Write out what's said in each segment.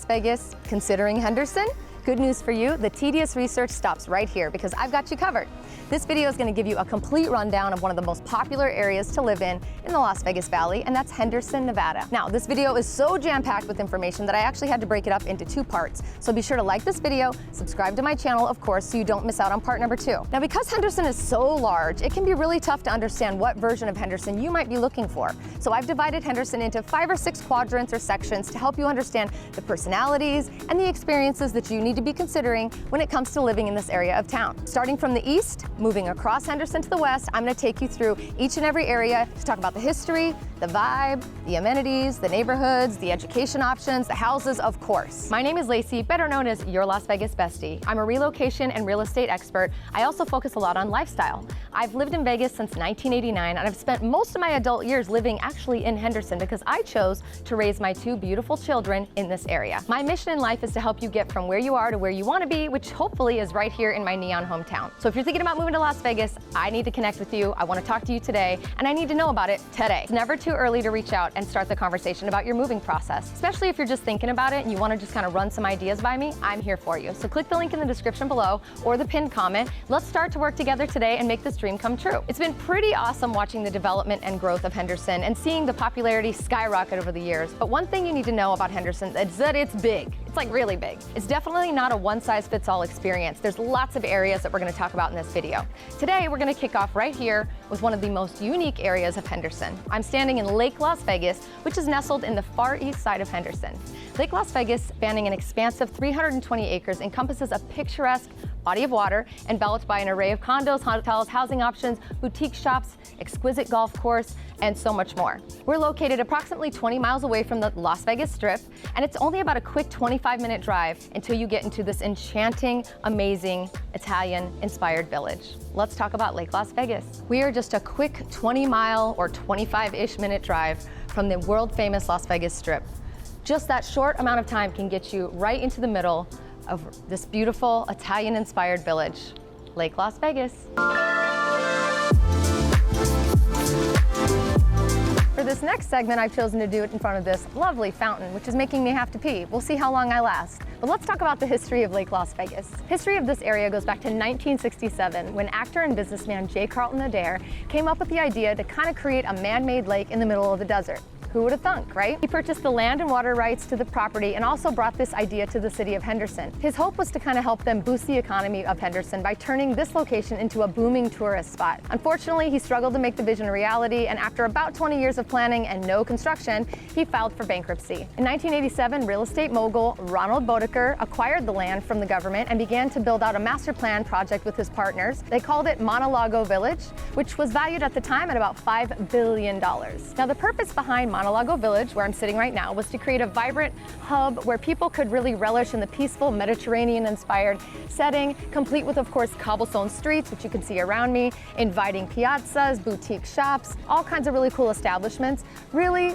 Vegas, considering Henderson? Good news for you, the tedious research stops right here because I've got you covered. This video is going to give you a complete rundown of one of the most popular areas to live in the Las Vegas Valley, and that's Henderson, Nevada. Now, this video is so jam-packed with information that I actually had to break it up into 2 parts. So be sure to like this video, subscribe to my channel, of course, so you don't miss out on part number 2. Now, because Henderson is so large, it can be really tough to understand what version of Henderson you might be looking for. So I've divided Henderson into 5 or 6 quadrants or sections to help you understand the personalities and the experiences that you need to be considering when it comes to living in this area of town. Starting from the east, moving across Henderson to the west, I'm going to take you through each and every area to talk about the history, the vibe, the amenities, the neighborhoods, the education options, the houses, of course. My name is Laci, better known as your Las Vegas bestie. I'm a relocation and real estate expert. I also focus a lot on lifestyle. I've lived in Vegas since 1989, and I've spent most of my adult years living actually in Henderson because I chose to raise my 2 beautiful children in this area. My mission in life is to help you get from where you are to where you want to be, which hopefully is right here in my neon hometown. So if you're thinking about moving to Las Vegas, I need to connect with you. I want to talk to you today, and I need to know about it today. It's never too early to reach out and start the conversation about your moving process, especially if you're just thinking about it and you want to just kind of run some ideas by me. I'm here for you. So click the link in the description below or the pinned comment. Let's start to work together today and make this dream come true. It's been pretty awesome watching the development and growth of Henderson and seeing the popularity skyrocket over the years. But one thing you need to know about Henderson is that it's big. It's like really big. It's definitely not a one-size-fits-all experience. There's lots of areas that we're going to talk about in this video. Today, we're going to kick off right here with one of the most unique areas of Henderson. I'm standing in Lake Las Vegas, which is nestled in the far east side of Henderson. Lake Las Vegas, spanning an expansive 320 acres, encompasses a picturesque body of water enveloped by an array of condos, hotels, housing options, boutique shops, exquisite golf course, and so much more. We're located approximately 20 miles away from the Las Vegas Strip, and it's only about a quick 25-minute drive until you get into this enchanting, amazing, Italian-inspired village. Let's talk about Lake Las Vegas. We are just a quick 20-mile or 25-ish minute drive from the world-famous Las Vegas Strip. Just that short amount of time can get you right into the middle of this beautiful Italian-inspired village, Lake Las Vegas. For this next segment, I've chosen to do it in front of this lovely fountain, which is making me have to pee. We'll see how long I last. But let's talk about the history of Lake Las Vegas. History of this area goes back to 1967, when actor and businessman J. Carlton Adair came up with the idea to kind of create a man-made lake in the middle of the desert. Who would have thunk, right? He purchased the land and water rights to the property and also brought this idea to the city of Henderson. His hope was to kind of help them boost the economy of Henderson by turning this location into a booming tourist spot. Unfortunately, he struggled to make the vision a reality, and after about 20 years of planning and no construction, he filed for bankruptcy. In 1987, real estate mogul Ronald Bodeker acquired the land from the government and began to build out a master plan project with his partners. They called it Mar-a-Lago Village, which was valued at the time at about $5 billion. Now, the purpose behind Mar-a-Lago Village, where I'm sitting right now, was to create a vibrant hub where people could really relish in the peaceful Mediterranean-inspired setting, complete with, of course, cobblestone streets, which you can see around me, inviting piazzas, boutique shops, all kinds of really cool establishments. Really,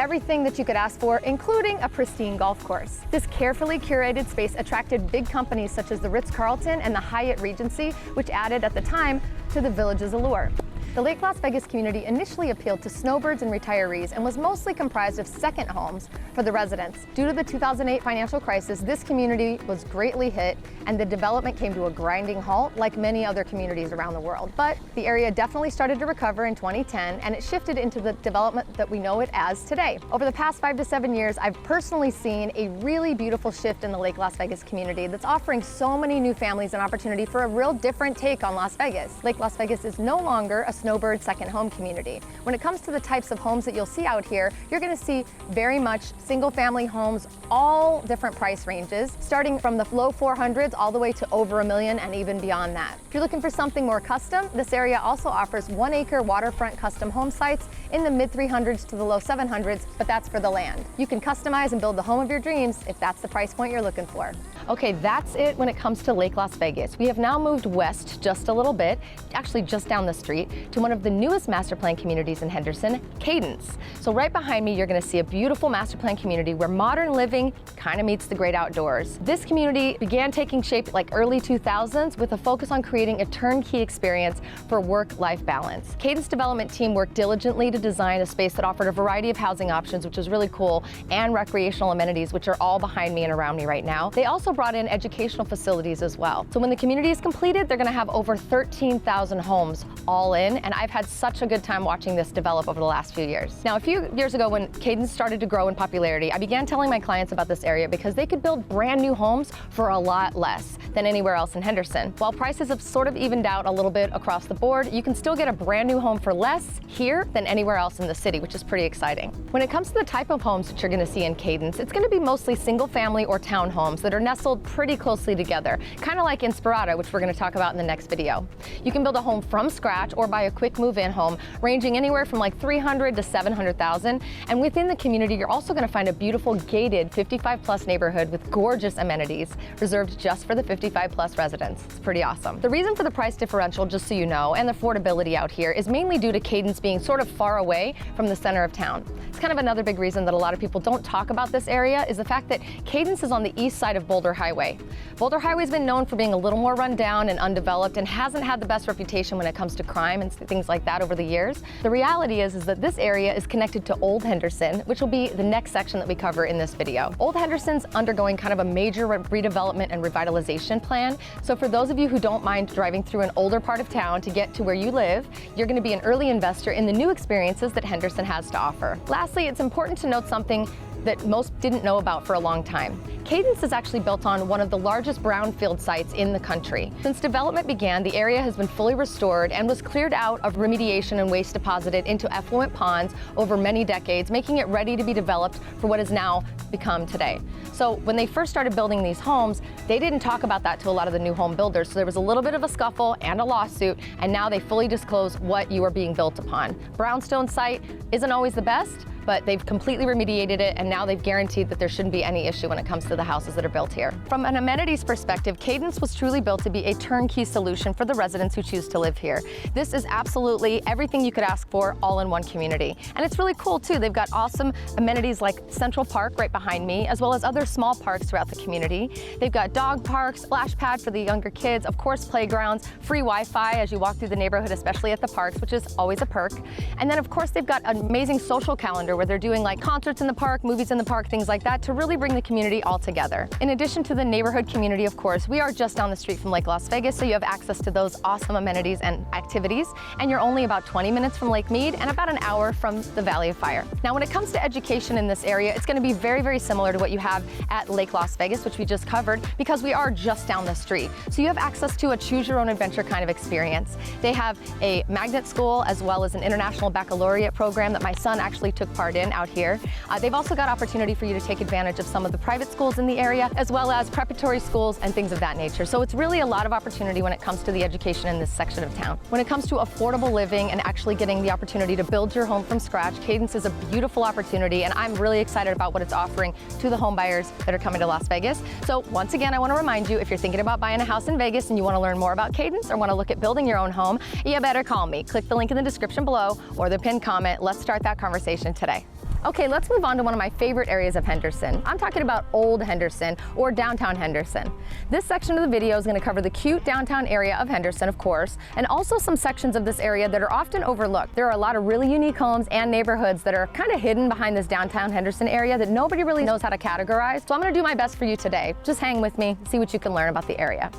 everything that you could ask for, including a pristine golf course. This carefully curated space attracted big companies such as the Ritz-Carlton and the Hyatt Regency, which added at the time to the village's allure. The Lake Las Vegas community initially appealed to snowbirds and retirees and was mostly comprised of second homes for the residents. Due to the 2008 financial crisis, this community was greatly hit and the development came to a grinding halt like many other communities around the world. But the area definitely started to recover in 2010 and it shifted into the development that we know it as today. Over the past 5 to 7 years, I've personally seen a really beautiful shift in the Lake Las Vegas community that's offering so many new families an opportunity for a real different take on Las Vegas. Lake Las Vegas is no longer a snowbird second home community. When it comes to the types of homes that you'll see out here, you're going to see very much single family homes, all different price ranges, starting from the low 400s all the way to over $1 million and even beyond that. If you're looking for something more custom, this area also offers 1-acre waterfront custom home sites in the mid 300s to the low 700s, but that's for the land. You can customize and build the home of your dreams if that's the price point you're looking for. Okay, that's it when it comes to Lake Las Vegas. We have now moved west just a little bit, actually just down the street, to one of the newest master plan communities in Henderson, Cadence. So right behind me, you're gonna see a beautiful master plan community where modern living kind of meets the great outdoors. This community began taking shape like early 2000s with a focus on creating a turnkey experience for work-life balance. Cadence development team worked diligently to design a space that offered a variety of housing options, which is really cool, and recreational amenities, which are all behind me and around me right now. They also brought in educational facilities as well. So when the community is completed, they're gonna have over 13,000 homes all in, and I've had such a good time watching this develop over the last few years. Now, a few years ago when Cadence started to grow in popularity, I began telling my clients about this area because they could build brand new homes for a lot less than anywhere else in Henderson. While prices have sort of evened out a little bit across the board, you can still get a brand new home for less here than anywhere else in the city, which is pretty exciting. When it comes to the type of homes that you're gonna see in Cadence, it's gonna be mostly single family or townhomes that are nestled pretty closely together, kind of like Inspirata, which we're gonna talk about in the next video. You can build a home from scratch or buy a quick move-in home, ranging anywhere from like 300 to 700,000. And within the community, you're also gonna find a beautiful gated 55+ neighborhood with gorgeous amenities reserved just for the 55+ residents. It's pretty awesome. The reason for the price differential, just so you know, and the affordability out here is mainly due to Cadence being sort of far away from the center of town. It's kind of another big reason that a lot of people don't talk about this area is the fact that Cadence is on the east side of Boulder Highway. Boulder Highway's been known for being a little more run down and undeveloped and hasn't had the best reputation when it comes to crime and things like that over the years. The reality is that this area is connected to Old Henderson, which will be the next section that we cover in this video. Old Henderson's undergoing kind of a major redevelopment and revitalization plan. So for those of you who don't mind driving through an older part of town to get to where you live, you're going to be an early investor in the new experiences that Henderson has to offer. Lastly, it's important to note something that most didn't know about for a long time. Cadence is actually built on one of the largest brownfield sites in the country. Since development began, the area has been fully restored and was cleared out of remediation and waste deposited into effluent ponds over many decades, making it ready to be developed for what has now become today. So when they first started building these homes, they didn't talk about that to a lot of the new home builders. So there was a little bit of a scuffle and a lawsuit, and now they fully disclose what you are being built upon. Brownstone site isn't always the best, but they've completely remediated it, and now they've guaranteed that there shouldn't be any issue when it comes to the houses that are built here. From an amenities perspective, Cadence was truly built to be a turnkey solution for the residents who choose to live here. This is absolutely everything you could ask for all in one community. And it's really cool too. They've got awesome amenities like Central Park right behind me, as well as other small parks throughout the community. They've got dog parks, splash pad for the younger kids, of course playgrounds, free Wi-Fi as you walk through the neighborhood, especially at the parks, which is always a perk. And then of course they've got an amazing social calendar where they're doing like concerts in the park, movies in the park, things like that to really bring the community all together. In addition to the neighborhood community, of course, we are just down the street from Lake Las Vegas, so you have access to those awesome amenities and activities, and you're only about 20 minutes from Lake Mead and about an hour from the Valley of Fire. Now, when it comes to education in this area, it's going to be very, very similar to what you have at Lake Las Vegas, which we just covered, because we are just down the street. So you have access to a choose your own adventure kind of experience. They have a magnet school as well as an international baccalaureate program that my son actually took part in out here. They've also got opportunity for you to take advantage of some of the private schools in the area, as well as preparatory schools and things of that nature. So it's really a lot of opportunity when it comes to the education in this section of town. When it comes to affordable living and actually getting the opportunity to build your home from scratch, Cadence is a beautiful opportunity, and I'm really excited about what it's offering to the home buyers that are coming to Las Vegas. So once again, I want to remind you, if you're thinking about buying a house in Vegas and you want to learn more about Cadence or want to look at building your own home, you better call me. Click the link in the description below or the pinned comment. Let's start that conversation today. Okay, let's move on to one of my favorite areas of Henderson. I'm talking about Old Henderson, or downtown Henderson. This section of the video is going to cover the cute downtown area of Henderson, of course, and also some sections of this area that are often overlooked. There are a lot of really unique homes and neighborhoods that are kind of hidden behind this downtown Henderson area that nobody really knows how to categorize. So I'm going to do my best for you today. Just hang with me, see what you can learn about the area.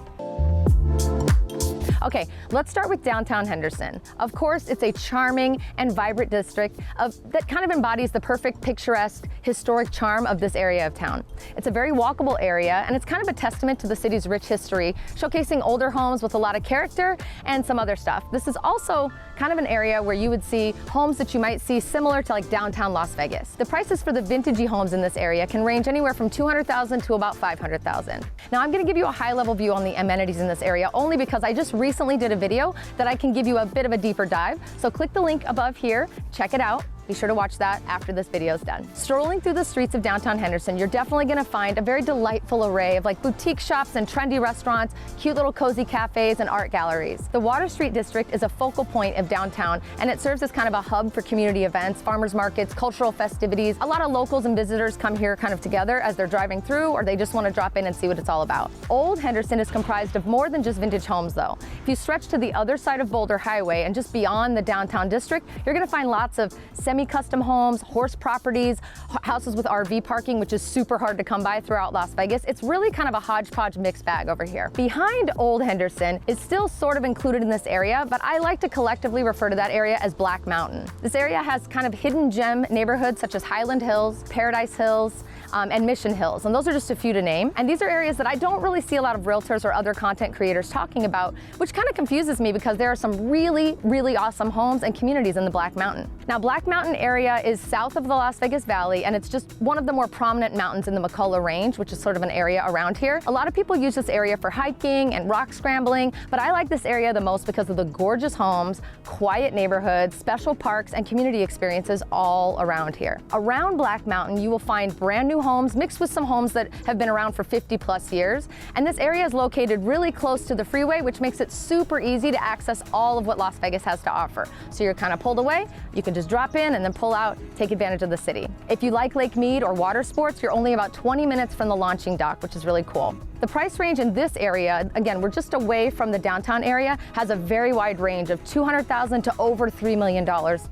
Okay, let's start with downtown Henderson. Of course, it's a charming and vibrant district that kind of embodies the perfect picturesque historic charm of this area of town. It's a very walkable area, and it's kind of a testament to the city's rich history, showcasing older homes with a lot of character and some other stuff. This is also kind of an area where you would see homes that you might see similar to like downtown Las Vegas. The prices for the vintagey homes in this area can range anywhere from $200,000 to about $500,000. Now I'm going to give you a high-level view on the amenities in this area only because I just recently did a video that I can give you a bit of a deeper dive. So click the link above here, check it out. Be sure to watch that after this video is done. Strolling through the streets of downtown Henderson, you're definitely gonna find a very delightful array of like boutique shops and trendy restaurants, cute little cozy cafes and art galleries. The Water Street district is a focal point of downtown, and it serves as kind of a hub for community events, farmers markets, cultural festivities. A lot of locals and visitors come here kind of together as they're driving through, or they just want to drop in and see what it's all about. Old Henderson is comprised of more than just vintage homes though. If you stretch to the other side of Boulder Highway and just beyond the downtown district, you're going to find lots of semi-custom homes, horse properties, houses with RV parking, which is super hard to come by throughout Las Vegas. It's really kind of a hodgepodge mixed bag over here. Behind Old Henderson is still sort of included in this area, but I like to collectively refer to that area as Black Mountain. This area has kind of hidden gem neighborhoods such as Highland Hills, Paradise Hills, and Mission Hills, and those are just a few to name. And these are areas that I don't really see a lot of realtors or other content creators talking about, which kind of confuses me because there are some really, really awesome homes and communities in the Black Mountain. Now, Black Mountain area is south of the Las Vegas Valley, and it's just one of the more prominent mountains in the McCullough Range, which is sort of an area around here. A lot of people use this area for hiking and rock scrambling, but I like this area the most because of the gorgeous homes, quiet neighborhoods, special parks, and community experiences all around here. Around Black Mountain, you will find brand new homes mixed with some homes that have been around for 50 plus years. And this area is located really close to the freeway, which makes it super easy to access all of what Las Vegas has to offer. So you're kind of pulled away, you can just drop in and then pull out, take advantage of the city. If you like Lake Mead or water sports, you're only about 20 minutes from the launching dock, which is really cool. The price range in this area, again, we're just away from the downtown area, has a very wide range of $200,000 to over $3 million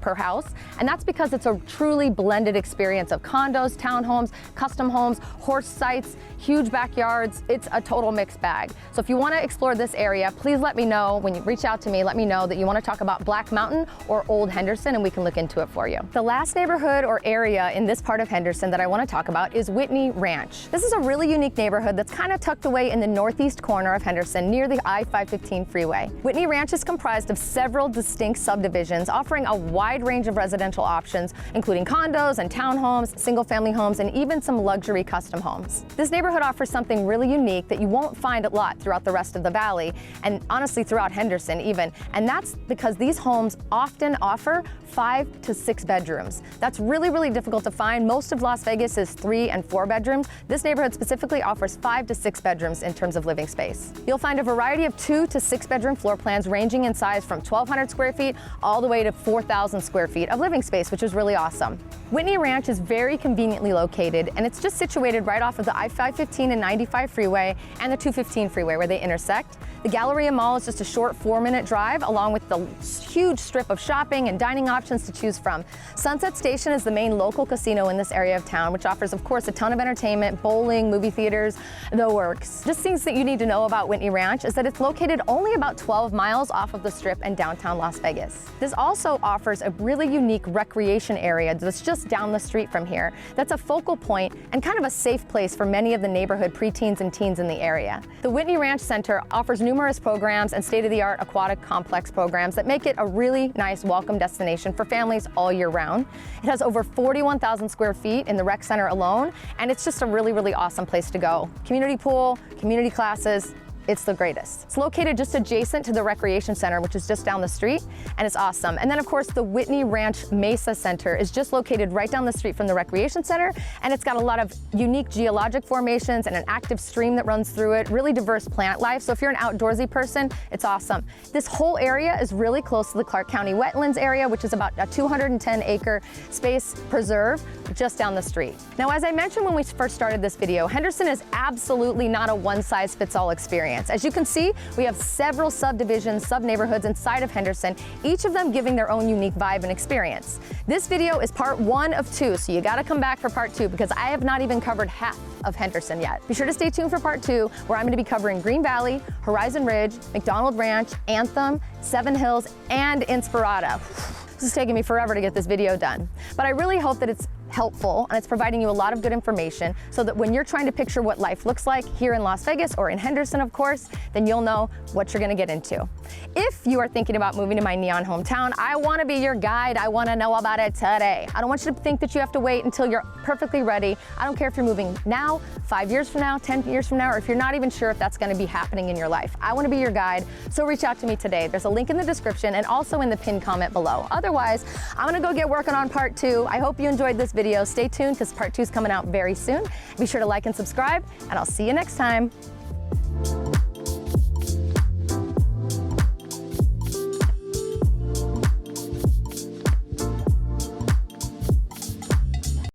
per house. And that's because it's a truly blended experience of condos, townhomes, custom homes, horse sites, huge backyards. It's a total mixed bag. So if you want to explore this area, please let me know. When you reach out to me, let me know that you want to talk about Black Mountain or Old Henderson, and we can look into it for you. The last neighborhood or area in this part of Henderson that I want to talk about is Whitney Ranch. This is a really unique neighborhood that's kind of tucked away in the northeast corner of Henderson near the I-515 freeway. Whitney Ranch is comprised of several distinct subdivisions offering a wide range of residential options, including condos and townhomes, single-family homes, and even some luxury custom homes. This neighborhood offers something really unique that you won't find a lot throughout the rest of the valley, and honestly throughout Henderson even, and that's because these homes often offer 5 to 6 bedrooms. That's really, really difficult to find. Most of Las Vegas is 3 and 4 bedrooms. This neighborhood specifically offers 5 to 6 bedrooms in terms of living space. You'll find a variety of 2 to 6 bedroom floor plans ranging in size from 1,200 square feet all the way to 4,000 square feet of living space, which is really awesome. Whitney Ranch is very conveniently located, and it's just situated right off of the I-515 and 95 freeway and the 215 freeway where they intersect. The Galleria Mall is just a short 4-minute drive, along with the huge strip of shopping and dining options to choose from. Sunset Station is the main local casino in this area of town, which offers, of course, a ton of entertainment, bowling, movie theaters, the works. Just things that you need to know about Whitney Ranch is that it's located only about 12 miles off of the Strip and downtown Las Vegas. This also offers a really unique recreation area that's just down the street from here. That's a focal point and kind of a safe place for many of the neighborhood preteens and teens in the area. The Whitney Ranch Center offers numerous programs and state-of-the-art aquatic complex programs that make it a really nice welcome destination for families all year round. It has over 41,000 square feet in the rec center alone, and it's just a really, really awesome place to go. Community pool, community classes, it's the greatest. It's located just adjacent to the recreation center, which is just down the street, and it's awesome. And then of course the Whitney Ranch Mesa Center is just located right down the street from the recreation center, and it's got a lot of unique geologic formations and an active stream that runs through it, really diverse plant life. So if you're an outdoorsy person, it's awesome. This whole area is really close to the Clark County Wetlands area, which is about a 210-acre space preserve just down the street. Now, as I mentioned when we first started this video, Henderson is absolutely not a one-size-fits-all experience. As you can see, we have several subdivisions, sub-neighborhoods inside of Henderson, each of them giving their own unique vibe and experience. This video is part 1 of 2, so you gotta come back for part 2 because I have not even covered half of Henderson yet. Be sure to stay tuned for part 2, where I'm gonna be covering Green Valley, Horizon Ridge, McDonald Ranch, Anthem, Seven Hills, and Inspirada. This is taking me forever to get this video done, but I really hope that it's helpful and it's providing you a lot of good information so that when you're trying to picture what life looks like here in Las Vegas or in Henderson, of course, then you'll know what you're going to get into. If you are thinking about moving to my neon hometown, I want to be your guide. I want to know about it today. I don't want you to think that you have to wait until you're perfectly ready. I don't care if you're moving now, 5 years from now, 10 years from now, or if you're not even sure if that's going to be happening in your life. I want to be your guide, so reach out to me today. There's a link in the description and also in the pinned comment below. Otherwise, I'm going to go get working on part 2. I hope you enjoyed this video. Stay tuned because part 2 is coming out very soon. Be sure to like and subscribe, and I'll see you next time.